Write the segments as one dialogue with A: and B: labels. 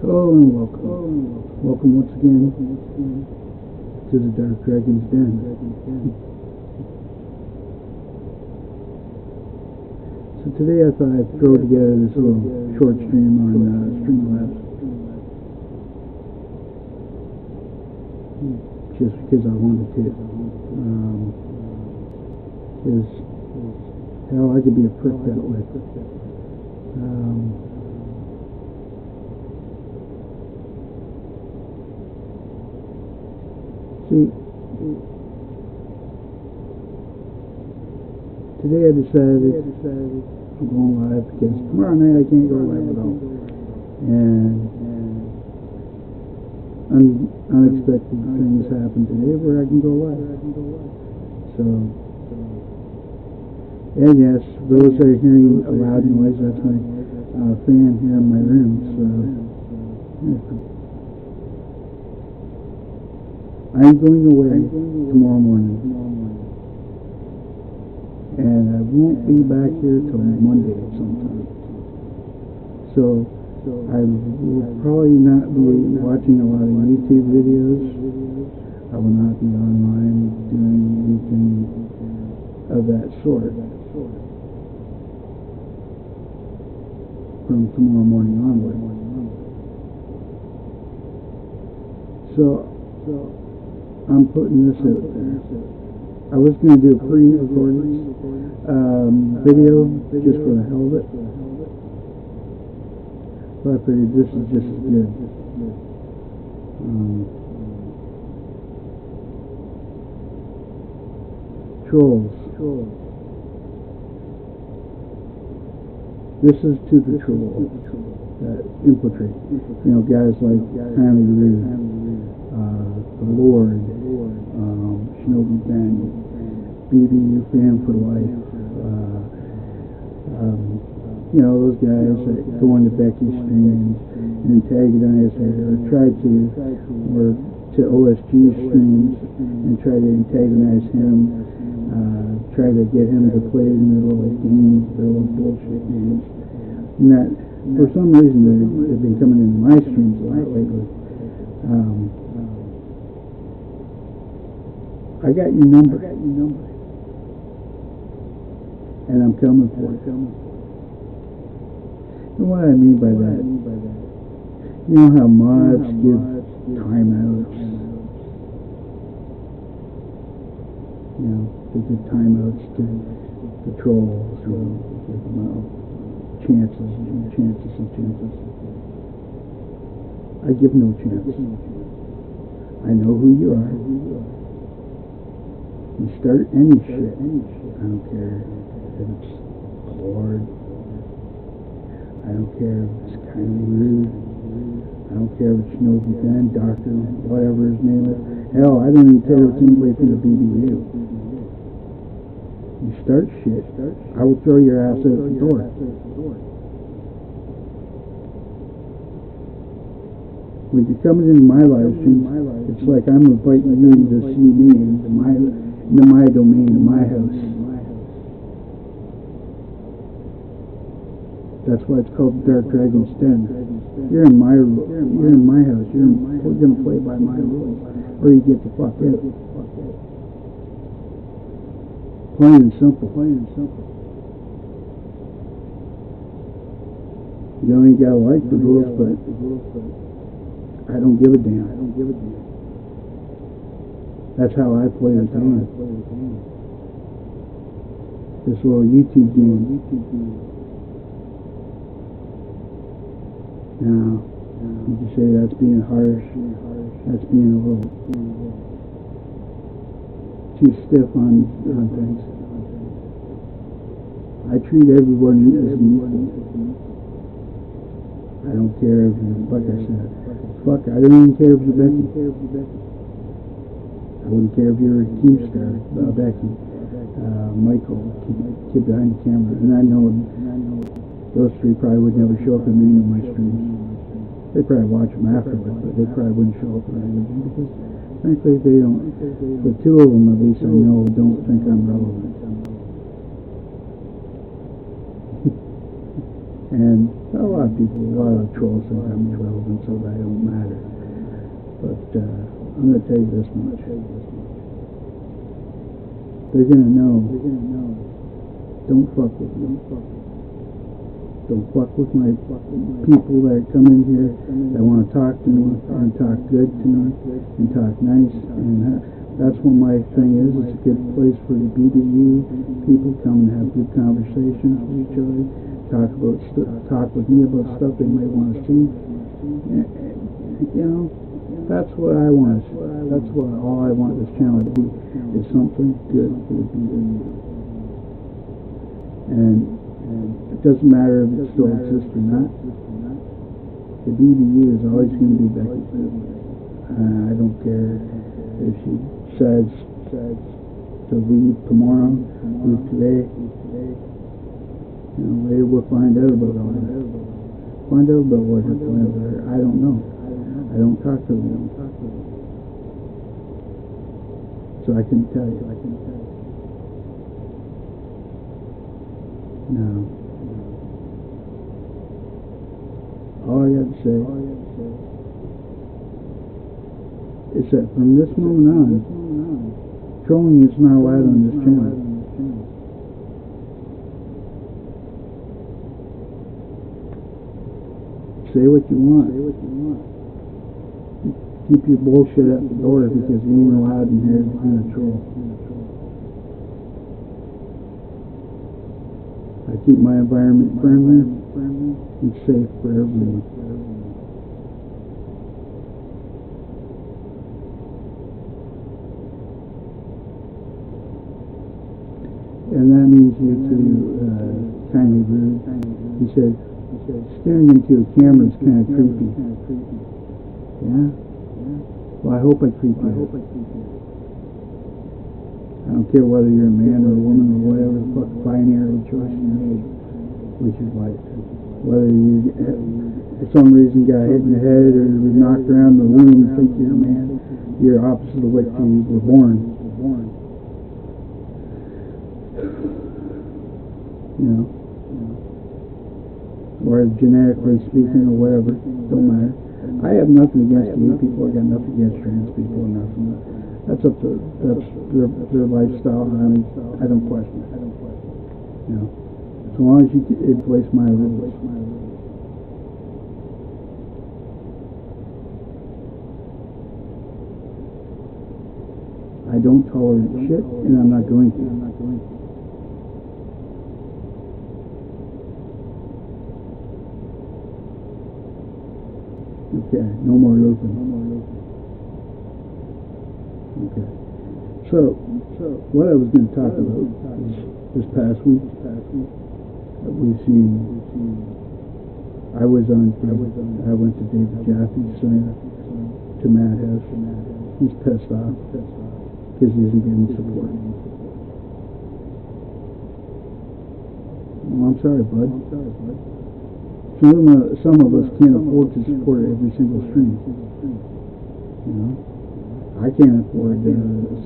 A: Hello and welcome. Welcome once again to the Dark Dragon's Den. So today I thought I'd throw together this little short stream on Streamlabs. Just because I wanted to. Because, hell, I could be a prick that way. See, today I decided I'm going live because tomorrow night I can't go live at all. And unexpected things happen today where I can go live. So, and yes, those that are hearing a loud noise, that's my fan here in my room. So, yeah. I'm going away tomorrow morning, and I won't be back here till Monday at some time. So I will probably not be watching a lot of YouTube videos. I will not be online doing anything of that sort from tomorrow morning onward. So I'm putting this out there. I was going to do a pre-recorded video just for the hell of it, but I figured this is just as good. Trolls. This is to the trolls that infiltrate. You know, guys like Family Rude, the Lord, Shinobi Ben, BDU Fan for Life, you know, those guys that go into Becky's streams and antagonize her, or try to, or to OSG's streams and try to antagonize him, try to get him to play in their little games, their little bullshit games. And that, for some reason, they've been coming into my streams a lot lately. I got your number, and I'm coming for it. And what I mean by that, you know how mods give timeouts? You know, they give timeouts to the trolls, or give them chances. I give no chance. I know who you are. You start any shit. I don't care if it's Lord. I don't care if it's Kindly Rude. I don't care if it's Shinobi Ben, Doctor, whatever his name is. Hell, I don't even care if it's anybody from the BDU. You start shit, I will throw your ass out the door. When you're coming into my live stream, it's like I'm inviting you to see me into my domain, in my house. That's why it's called Dark Dragon's Den. You're in my house. We're gonna play by my rules, or you get the fuck out. Plain and simple. You don't even gotta like the rules, but I don't give a damn. That's how I play the game. This little YouTube game. Now, you can say that's being harsh. That's being a little too stiff on things. I treat everyone as equal. I don't care if you're, like I said, I don't even care if you're Becky. I wouldn't care if you're a Keemstar, Becky, Michael, kid behind the camera. And I know those three probably would never show up in any of my streams. They probably watch them afterwards, but they probably wouldn't show up in any of them because, frankly, they don't. The two of them, at least I know, don't think I'm relevant. And a lot of the trolls think I'm irrelevant, so that I don't matter. But I'm going to tell you this much. They're going to know. Don't fuck with me. Don't fuck with my people that come in here that want to talk to me and talk good to me and talk nice. And that's what my thing is. It's a good place for the BDU people come and have good conversations with each other. Talk with me about stuff they might want to see. You know, that's what I want. That's what all I want this channel to be, is something good for the BDU. And it doesn't matter if it still exists or not. The BDU is always going to be Becky. I don't care if she decides to leave tomorrow, leave today. You know, later we'll find out about all that. Find out about what her plans are. I don't know. I don't talk to them. So I can tell you. Now, all I got to say is that from this moment on, trolling is not allowed on this channel. Say what you want. Keep your bullshit at the door, because you ain't allowed in here to kind of troll. I keep my environment friendly and safe for everyone. And that means you to kindly rude. He said, staring into a camera is kind of creepy. Yeah? Well, I hope I creep you. I don't care whether you're a man or a woman or whatever the fuck binary choice you made with your life. Whether you, for some reason, got hit in the head or were knocked around the room and think you're a man, you're opposite of what you were born. You know? Or genetically speaking or whatever, don't matter. I have nothing against gay people. I got nothing against trans people or nothing. That's up to their lifestyle, and I don't question it. You know, as long as you place my rules. I don't tolerate shit, and I'm not going to. Okay, no more looping. Okay. So what I was going to talk about is this past week, we've seen, I went to David Jaffe's thing, to Matt House. He's pissed off because he isn't getting support. Well, I'm sorry, bud. Some of us can't afford to support every single stream. You know? I can't afford to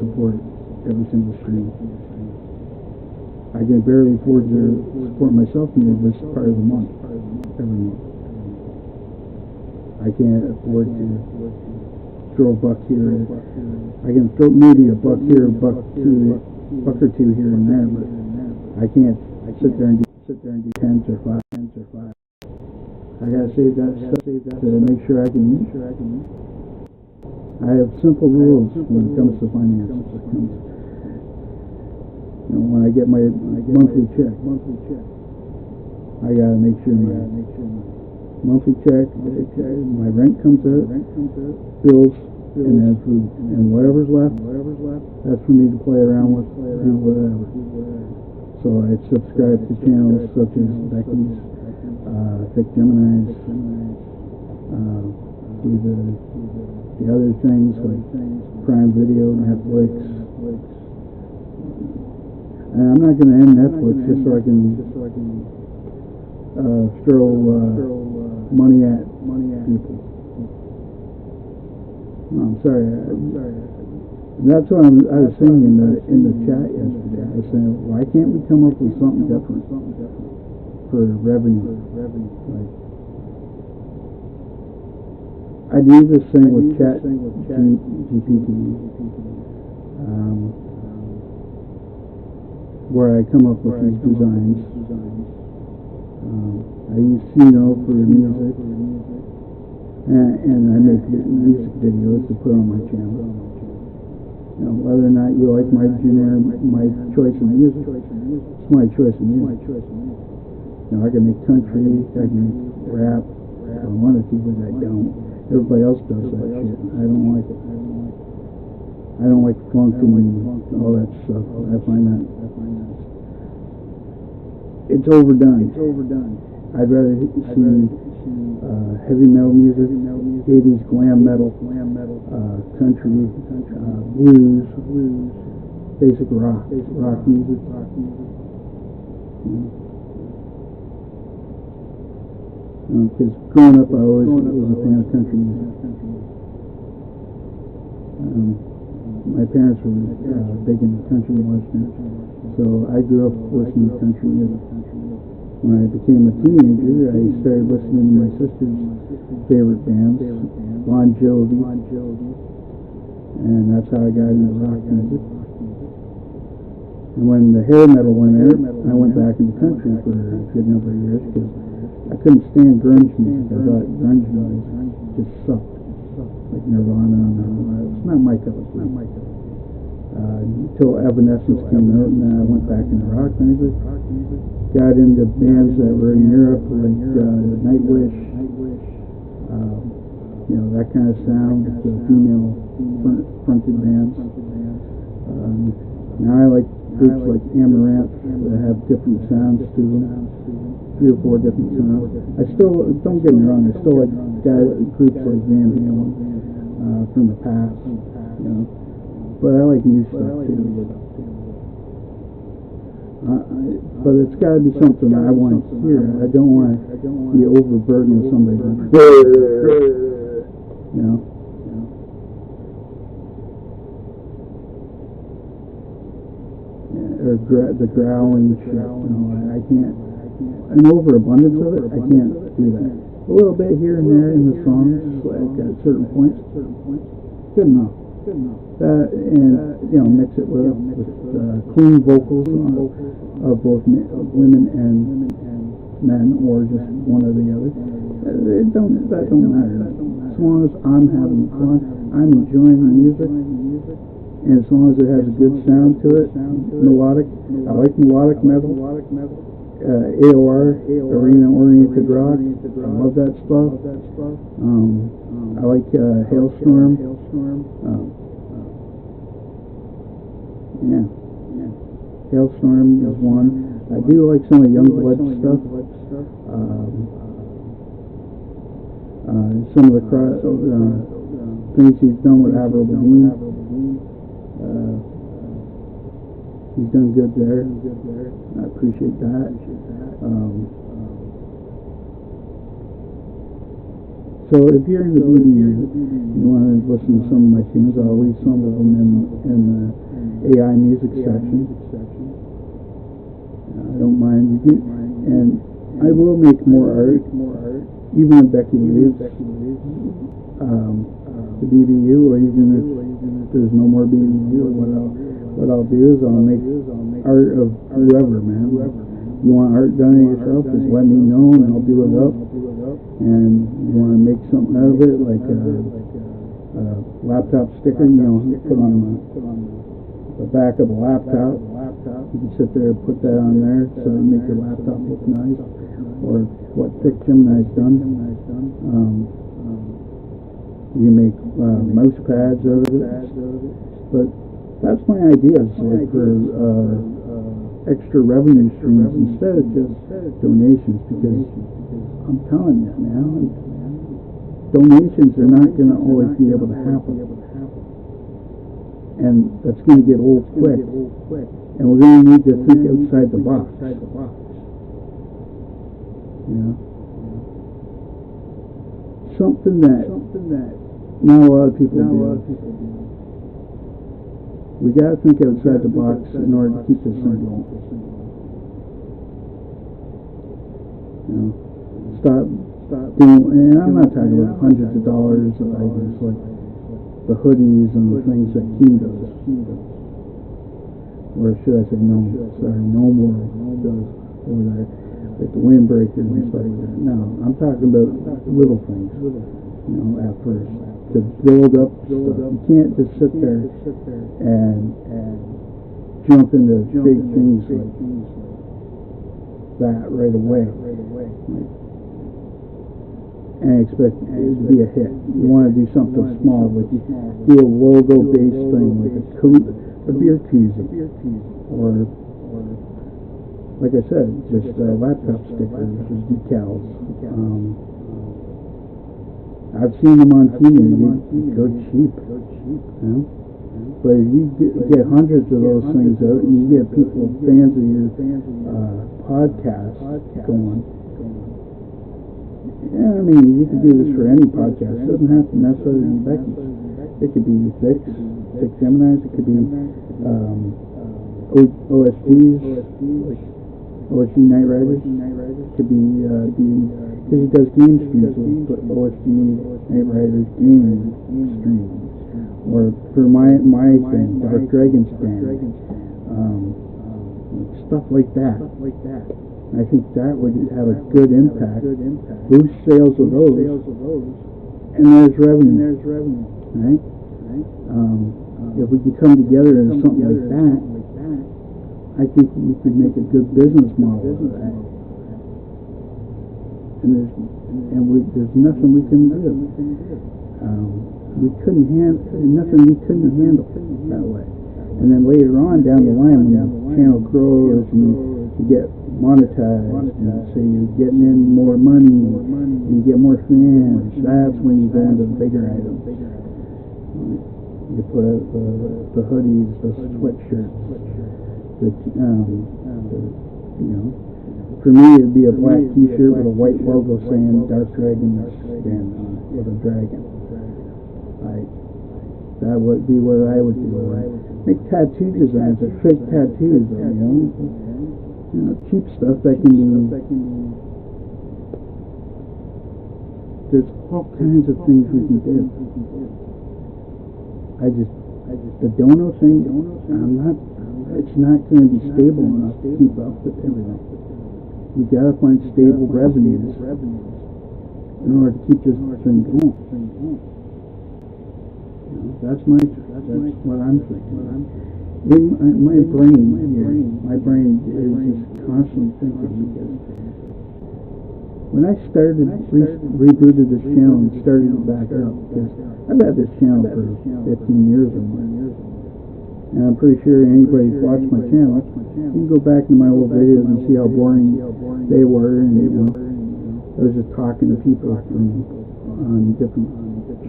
A: support every single stream. I can barely afford to support myself in this part of the month, every month. I can't afford to throw a buck here. I can throw maybe a buck here, a buck or two here and there, but I can't sit there and do tens or five. I gotta save that stuff to make sure I can eat. I have simple rules when it comes to finances. You know, when I get my monthly check, I gotta make sure my monthly check, my rent comes out, bills, and then food, and whatever's left, that's for me to play around with, do whatever. So I subscribe to channels such as Becky's, Thick Gemini's, do the other things like Prime Video, Netflix. And I'm not going to end Netflix just so I can throw money at people. No, I'm sorry. That's what I was saying in the chat yesterday. I was saying, why can't we come up with something different for revenue? Like, I do this thing with GPT, where I come up with these designs. I use for the music, and I make music videos to put on my channel. Whether or not you like my choice of music, it's my choice of music. I can make country, I can make rap, if I wanted to, but I don't. Everybody else does that shit. I don't like it. I don't like funk and all that stuff. I find that it's overdone. I'd rather see heavy metal music, 80s glam metal, country, blues, basic rock music. Because growing up, I always was a fan of country music. My parents were big into country and western, so I grew up listening to country music. When I became a teenager, I started listening to my sister's favorite bands, Bon Jovi, and that's how I got into rock music. And when the hair metal went out, I went back into country for a good number of years because I couldn't stand grunge music. I thought grunge music just sucked, like Nirvana and all that. It's not my cup of tea. Until Evanescence came out, and then I went back into rock music. Got into bands that were in Europe, like Nightwish, that kind of sound, the female fronted bands. Now I like groups like Amaranth that have different sounds to them, 3 or 4 different sounds. I still, don't get me wrong, I still like groups like Van Halen from the past, but I like new stuff too. But it's got to be something I want to hear. I don't want to be overburdened with somebody. Or the growling shit. I can't. An overabundance of it, I can't do that. A little bit here and there in the songs, like at certain points, good enough. And mix it with clean vocals of both women and men, or just one or the other. That don't matter. As long as I'm having fun, I'm enjoying the music, and as long as it has a good sound to it, melodic. I like melodic metal. AOR, arena-oriented rock. I love that stuff. I like Hailstorm. Hailstorm is one. I do like some of Youngblood stuff. Some of the things he's done with Avril Lavigne. He's done good there. I appreciate that. So if you're in the BDU, you want to listen to some of my tunes, I'll leave some of them in the AI music section. I don't mind. And I will make more art, even if Becky leaves the BDU, or even if there's no more BDU. What I'll do is I'll make art of whoever, man. You want art done of yourself, just let me know and I'll do it up. And you want to make something out of it, like a laptop sticker, put on the back of the laptop. You can sit there and put that on there so to make your laptop look nice. Or what Thick Gemini's done. You can make mouse pads out of it. But that's my ideas, like for extra revenue streams instead of just donations, because I'm telling you, man, donations are not going to always be able to happen, and that's going to get old quick, and we're going to need to think outside the box. Something that not a lot of people do. We got to think outside the box in order to keep this thing going. stop doing, and I'm not talking about hundreds of dollars of items like the hoodies and the things that Keen does, or should I say no more does over there, like the windbreakers and stuff like that. No, I'm talking about little things, at first, to build up stuff. You can't just sit there and jump into big things like that right away. And expect it to be a hit. You want to do something small, like do a logo-based thing, like a beer koozie, or like I said, just laptop stickers or decals. I've seen them on TV. You go cheap, but if you get hundreds of those things out, and you get people, fans of your podcast going. Yeah, I mean, you can do this for any podcast. It doesn't have to necessarily be Becky's. It could be Vic Gemini's. It could be OSG's, like OSG Night Riders. It could be because he does game streams, so put OSG Night Riders gaming stream. Or for my thing, Dark Dragon's band, stuff like that. I think that would have a good impact, boost sales of those, and there's revenue, right? If we can come together in something like that, I think we could make a good business model of that. And there's nothing we can do. Nothing we couldn't handle that way. And then later on down the line, when the channel grows and you get monetized, and say you're getting in more money, and you get more fans, that's when you go into the bigger items. You put out the hoodies, the sweatshirts, for me it'd be a black t-shirt with a white logo saying Dark Dragon stand on it with a dragon. That would be what I would do. Make tattoo designs, or fake tattoos, cheap stuff that can be. There's all kinds of things we can do. The dono thing, it's not going to be stable enough to keep up with everything. We got to find stable revenues in order to keep this thing going. That's what I'm thinking. My brain is just constantly thinking, because when I started, rebooted this channel and started it back up, because I've had this channel for 15 years or more, and I'm pretty sure anybody who's watched my channel, you can go back into my old videos and see how boring they were, and I was just talking to people on different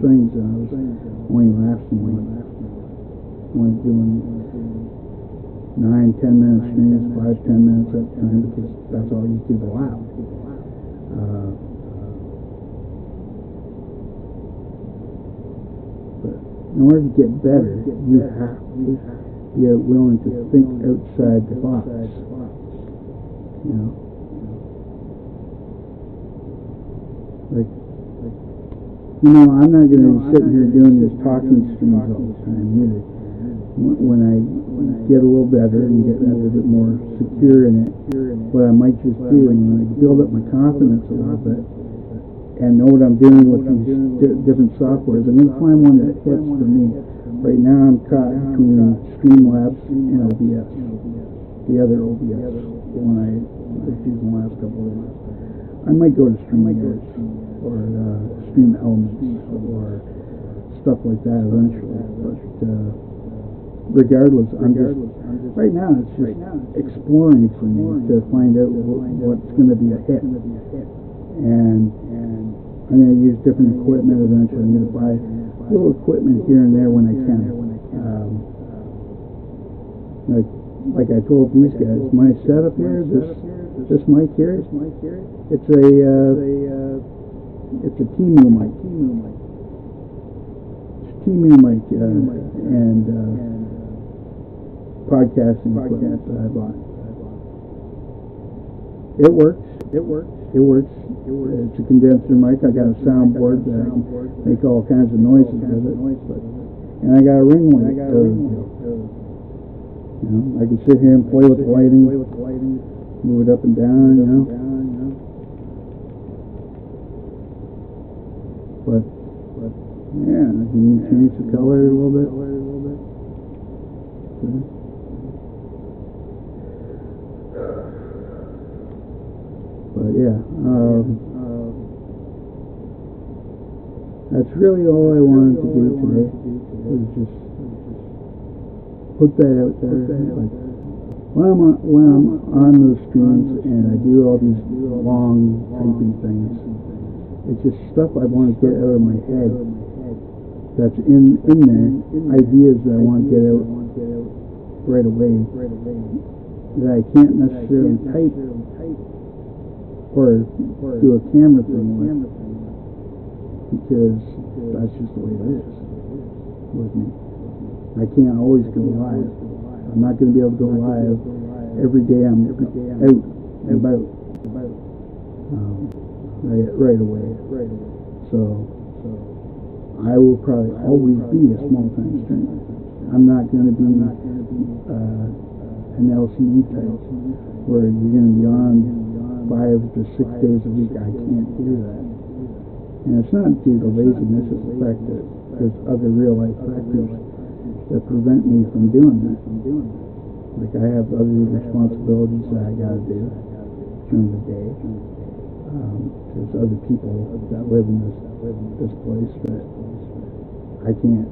A: things, and I was only laughing, only doing 9-10 minute streams, 5-10 minutes at a time, because that's all YouTube allows. But in order to get better, you have to be willing to think outside the box. I'm not going to be sitting here doing these talking streams all the time either. When I get a little better and get a little bit more secure in it, what I might just do, and when I build up my confidence a little bit and know what I'm doing with these different softwares, I'm going to find one that fits for me. Right now I'm caught between Streamlabs and OBS, the other OBS, the one I was using the last couple of weeks. I might go to Streamlabs or Stream Elements or stuff like that eventually, but regardless, right now it's just exploring for me to find out what's going to be a hit, and I'm going to use different equipment eventually. I'm going to buy little equipment here and there when I can. Like I told these guys, my setup here, this mic here, it's a Temu mic. It's Temu mic and podcasting equipment that I bought. It works. It's a condenser mic. I got a soundboard that I can make all kinds of noises with it. And I got a ring light. I can sit here and play with the lighting, move it up and down, But yeah, I can change the color a little bit. But yeah, that's really all I wanted to do today. Was just put that out there. Like, when I'm on those streams and I do all these long typing things, it's just stuff I want to get out of my head. That's in there, ideas that I want to get out right away, that I can't necessarily type or do a camera thing with, because that's just the way it is with me. I can't always go live. I'm not going to be able to go live every day I'm out and about right away. So I will probably always be a small-time streamer. I'm not going to be an LCE type where you're going to be on 5 to 6 days a week. I can't do that. And it's not due to laziness, it's the fact that there's other real-life factors that prevent me from doing that. Like, I have other responsibilities that I got to do during the day. There's other people that live in this place that I can't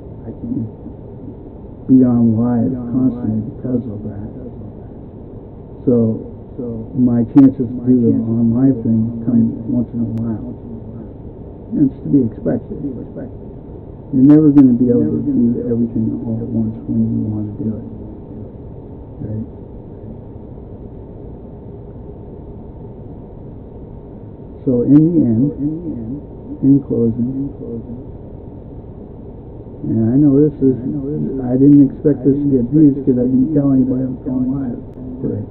A: be on live constantly because of that. So my chances to do the online thing come once in a while. And it's to be expected. You're never going to be able to do everything all at once when you want to do it. Right? So in the end, in closing, and I know this is, I didn't expect this to get views because I didn't tell anybody I was going live today.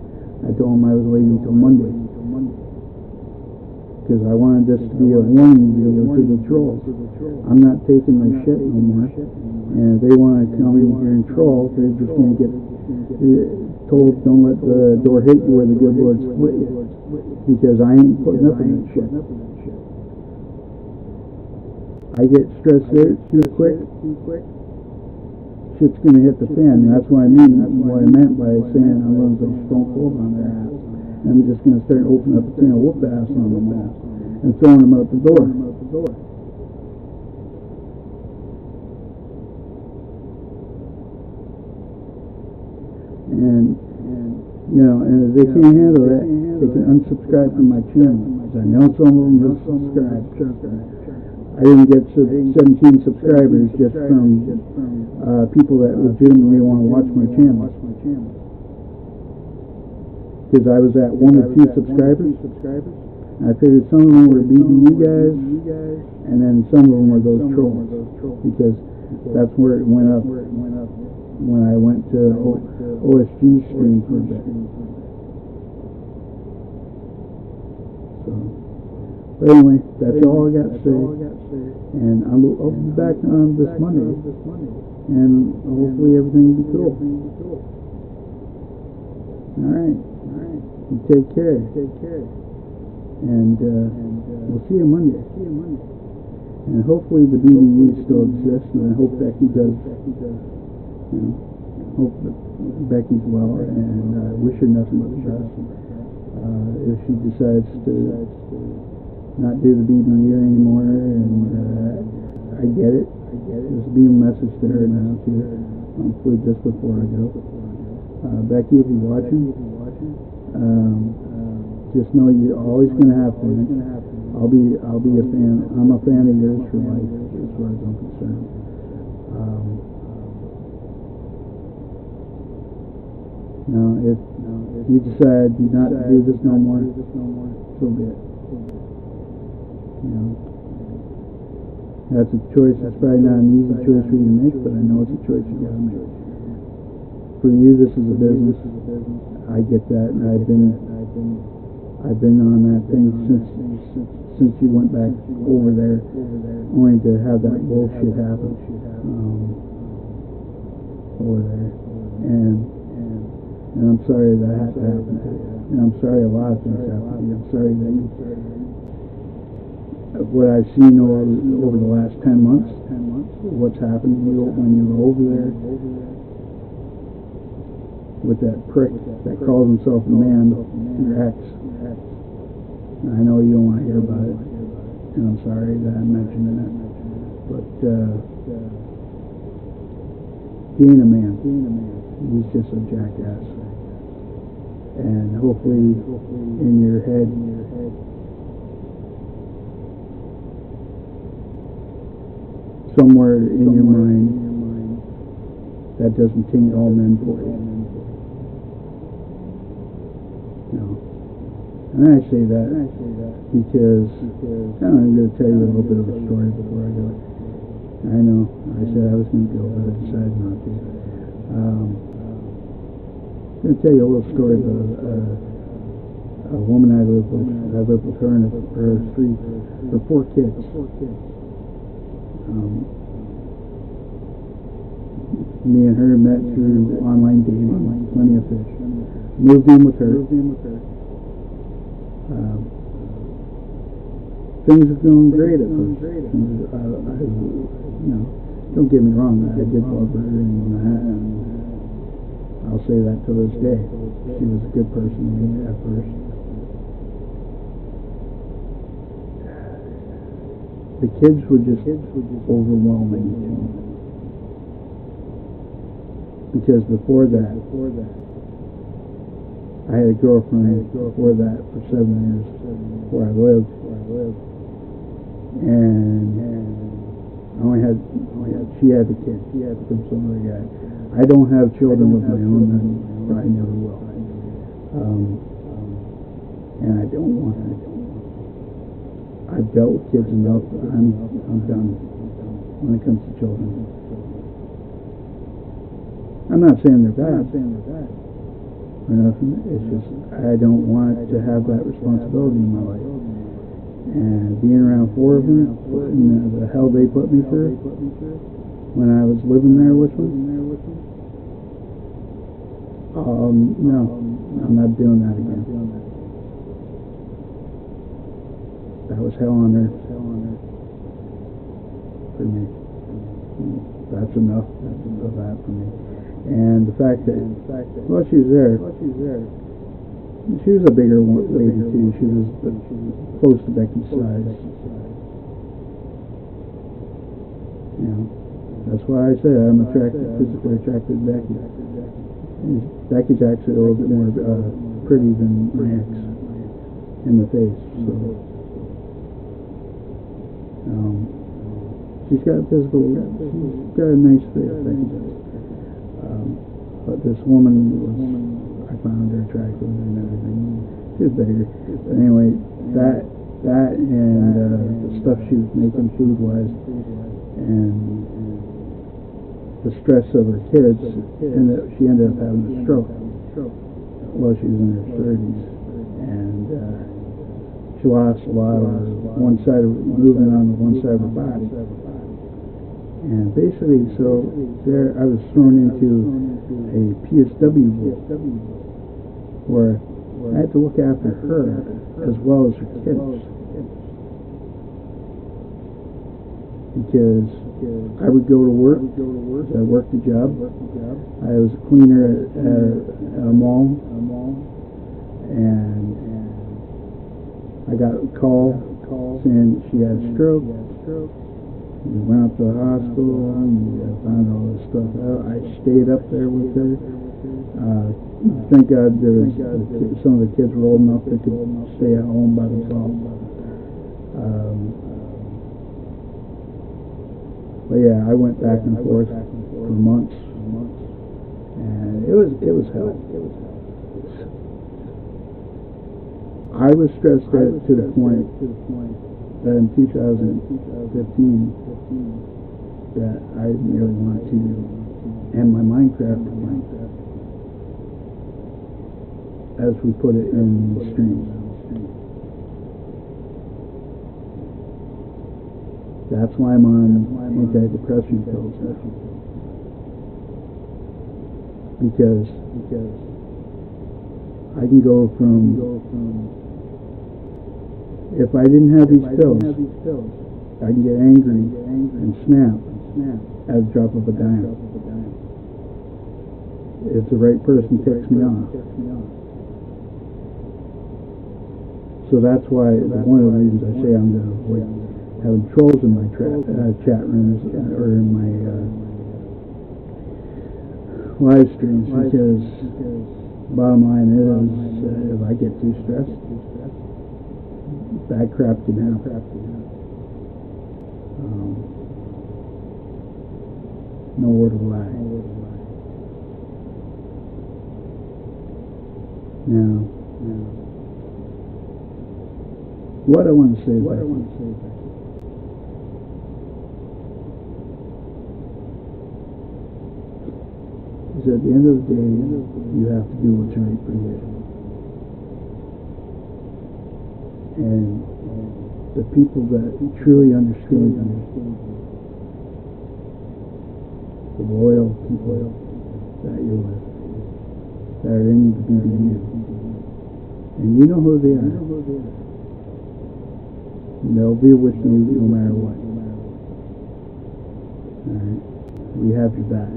A: I told them I was waiting until Monday, because I wanted this to be a warning video to the trolls. I'm not taking their shit no more, and if they want to come in here and troll, they're just going to get told, don't let the door hit you where the good Lord split you, because I ain't putting up with that shit. I get stressed out too quick, shit's going to hit the fan. And that's what I meant by saying I'm going to go stone cold on their ass. And I'm just going to start opening up a can of whoop ass on them all and throwing them out the door. And if they can't handle that, they can unsubscribe from my channel. I know some of them have subscribed. I didn't get 17 subscribers just from people that legitimately want to watch my channel. Because I was at 1 or 2 subscribers. I figured some of them were BBU guys, and then some of them were those trolls. Because that's where it went up when I went to OSG stream for a bit. But anyway, that's all I got to say. And I'll be back on this Monday. And hopefully everything will be cool. Alright. You take care. And we'll see you Monday. And hopefully the BDU still exists. And I hope Becky does, hope that Becky's well. And I wish her nothing but the best. If she decides to not do the BBU anymore, and I get it. Just be a message to her now too. Hopefully just before I go. Becky, if you're watching, just know you're always gonna have fans. I'll be a fan. I'm a fan of yours for life, as far as I'm concerned. Now, if you decide not to do this no more, so be it. That's a choice. That's probably not an easy choice for you to make, but I know it's a choice you gotta make. For you, this is a business. I get that, and I've been I've been on that thing since you went back over there, only to have that bullshit happen over there. And I'm sorry that had to happen to you. And I'm sorry a lot of things happened to you. I'm sorry that what I've seen over the last 10 months, what's happened to you when you were over there, with that prick that calls himself a man, your ex. I know you don't want to hear about it, and I'm sorry that I'm mentioning it, but he ain't a man. He's just a jackass. And hopefully in your head, somewhere in your mind, that doesn't taint all men for you. No. And I say that because I'm going to tell you a little bit of a story before I go. I know I said I was going to go, but I decided not to. I'm going to tell you a little story about a woman I lived with. I lived with her and her 4 kids. Me and her met through online dating, Plenty of Fish. Moved in with her. Things were going great at first. Don't get me wrong, I did love her, and I'll say that to this day. She was a good person to me at first. The kids were just overwhelming to me. Because before that, I had a girlfriend before that for 7 years where I lived, and she had the kid. She had from some other guy. I don't have children of my own, and probably never will. And I don't want to. I've dealt with kids enough. I'm done when it comes to children. I'm not saying they're bad or nothing. It's just I don't want to have that responsibility in my life. And being around 4 of them, and the hell they put me through when I was living there with them. No, I'm not doing that again. That was hell on earth for me. That's enough of that for me. And the fact that, well, she was there. She was a bigger lady too. She was close to Becky's size. That's why I say I'm physically attracted to Becky. Becky's actually a little bit more pretty than my ex in the face. So she's got she's got a nice face, Becky does. But this woman I found her attractive and everything. She was bigger. But anyway, that and the stuff she was making food-wise, and the stress of her kids, and she ended up having a stroke while she was in her 30s, and she lost a lot of movement on the one side of her body. And basically, so there I was thrown into a PSW role where I had to look after her as well as her kids. Because I would go to work, I worked a job. I was a cleaner at a mall, and I got a call saying she had a stroke. We went up to the hospital and we found all this stuff out. I stayed up there with her. Thank God some of the kids were old enough they could stay at home by themselves. But yeah, I went back and forth for months, and it was hell. I was stressed out to the point that in 2015 that I really wanted to end my Minecraft account, as we put it in the stream. That's why I'm on antidepressant pills now. Because I can go from, if I didn't have these pills, I can get angry and snap at the drop of a dime. If the right person takes me off. So that's why one of the reasons I say I'm going to avoid having trolls in my chat rooms or in my live streams, because bottom line is, if I get too stressed, bad crap can happen. No word of lie. Now, what I want to say is, at the end of the day, you have to do what's right for you. And the people that truly understand you, the loyal people that you're with, that are in to be you, and you know who they are. And they'll be with you no matter what. Alright? We have your back.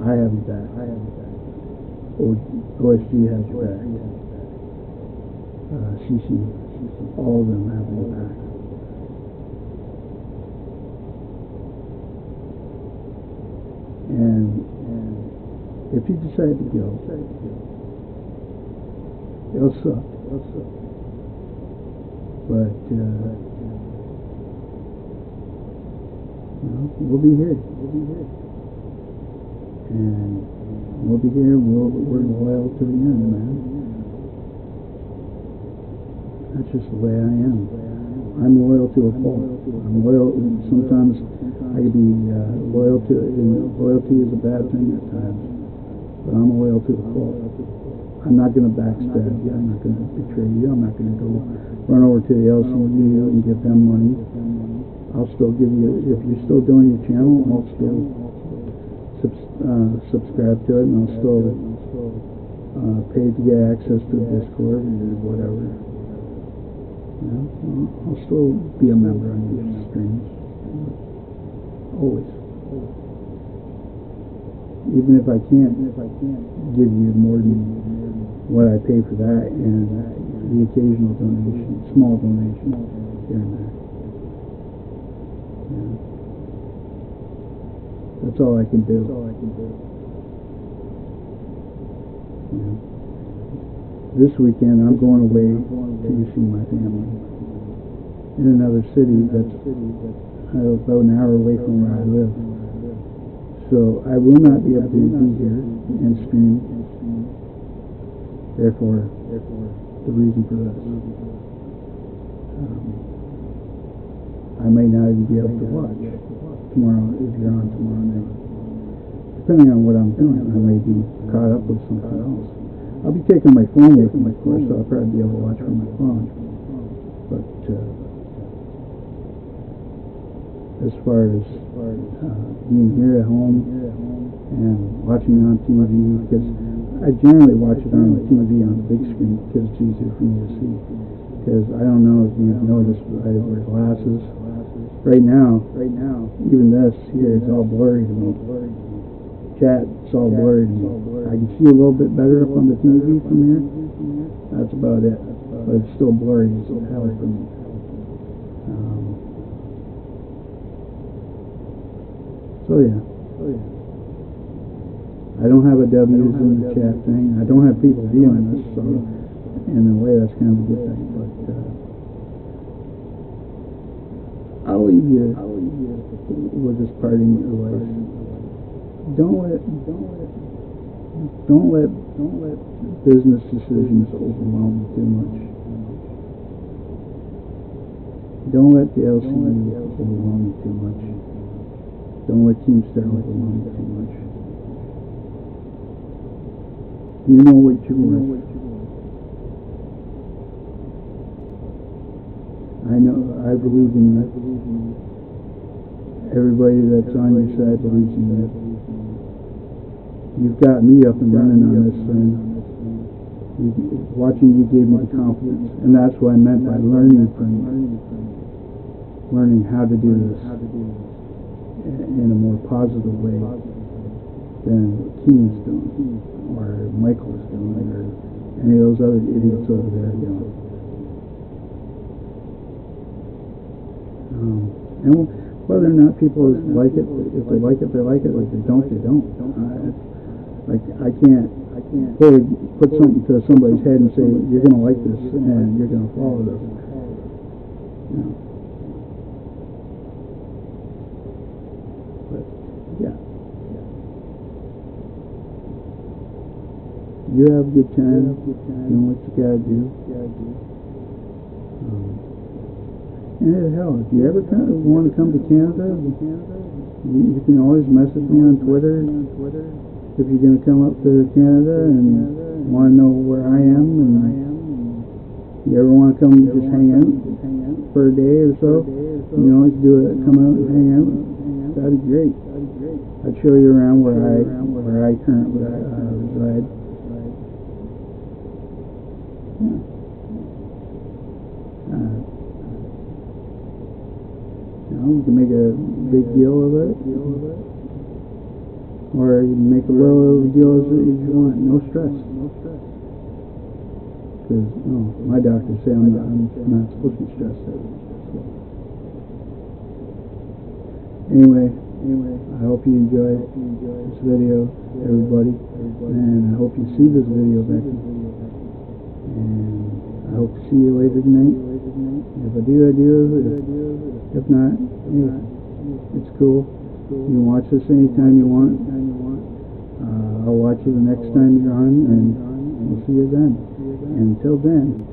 A: I have your back. OSG has your back. CC, all of them have your back. And if you decide to go, it'll suck. But we'll be here. And we'll be here. We're loyal to the end, man. That's just the way I am. I'm loyal to a fault. I'm loyal. Sometimes I can be loyal to, and loyalty is a bad thing at times. But I'm loyal to the fault. I'm not going to backstab you. I'm not going to betray you. I'm not going to go run over to the LCU and give them money. I'll still give you, if you're still doing your channel, I'll still subscribe to it, and I'll still pay to get access to the Discord or whatever. I'll still be a member on your streams. Always. Even if I can't give you more than what I pay for that, and the occasional donation, small donation here and there. That's all I can do. This weekend I'm going away to see my family in another city that's about an hour away from where I live. So I will not be able to be here and stream. Therefore, the reason for this. I may not even be able to watch tomorrow if you're on tomorrow night. Depending on what I'm doing, I may be caught up with something else. I'll be taking my phone with me, of course, so I'll probably be able to watch from my phone. But as far as being here at home and watching on TV, because I generally watch it on the TV on the big screen because it's easier for me to see. Because I don't know if you've noticed, but I wear glasses. Right now, even this here is all blurry to me. Chat, it's all blurry to me. I can see a little bit better up on the TV from here. That's about it. But it's still blurry as hell for me. So yeah. I don't have a W's in the chat thing. I don't have people viewing this, so in a way that's kind of a good thing. But I'll leave you with this parting advice. Don't let business decisions overwhelm you too much. Don't let the LCU overwhelm you too much. Don't let Keemstar overwhelm you too much. You know what you're worth. I know, I believe in you. Everybody that's on your side believes in you. You've got me up and running on this thing. Watching you gave me the confidence. And that's what I meant by learning from you. Learning how to do this in a more positive way than Keen's doing, or Michael's doing, or any of those other idiots over there doing. And whether or not people like it, if they like it, they like it. If they don't, they don't. I can't put something to somebody's head and say, you're going to like this and you're going to follow this. You know. But, yeah. You have a good time doing what you got to do. And hell, if you ever want to come to Canada, you can always message me on Twitter if you're going to come up to Canada and want to know where I am, and you ever want to come just hang out for a day or so, you can always come out and hang out. That'd be great. I'd show you around where I currently reside. Yeah. We can make a big deal of it, or you can make a little deal as you want. No stress. Because my doctors say I'm not supposed to be stressed out. Anyway, I hope you enjoyed this video, everybody, and I hope you see this video, Becky. And I hope to see you later tonight. If I do, I do. If not, it's cool. You can watch this anytime you want. I'll watch you the next time you're on, and we'll see you then. And until then,